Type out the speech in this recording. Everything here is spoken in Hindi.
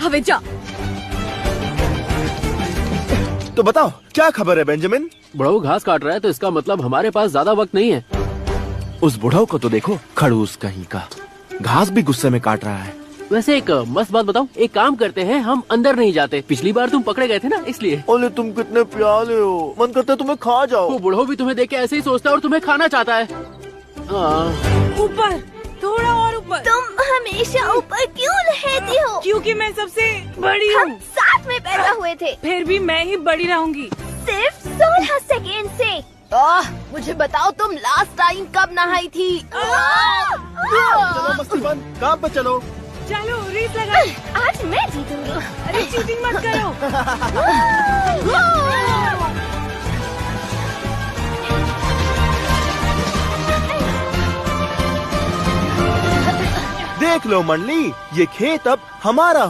हवे जा। तो बताओ क्या खबर है बेंजामिन? बुढ़ऊ घास काट रहा है तो इसका मतलब हमारे पास ज्यादा वक्त नहीं है। उस बुढ़ऊ को तो देखो, खड़ूस कहीं का, घास भी गुस्से में काट रहा है। वैसे एक मस्त बात बताऊं, एक काम करते हैं, हम अंदर नहीं जाते। पिछली बार तुम पकड़े गए थे ना, इसलिए। ओले तुम कितने प्यारे हो, मन करता है तुम्हें खा जाओ। वो बुढ़ऊ भी तुम्हें देख के ऐसे ही सोचता है और तुम्हें खाना चाहता है। ऊपर, थोड़ा और ऊपर। तुम हमेशा ऊपर क्यों रहती हो? क्योंकि मैं सबसे बड़ी हम हूँ। साथ में पैदा हुए थे, फिर भी मैं ही बड़ी रहूंगी। सिर्फ 16 सेकेंड से। मुझे बताओ तुम लास्ट टाइम कब नहाई थी? चलो मस्ती बंद, काम पे चलो। चलो रेस लगा। आज मैं जीतूंगी। अरे चीटिंग मत करो। देख लो मंडली, ये खेत अब हमारा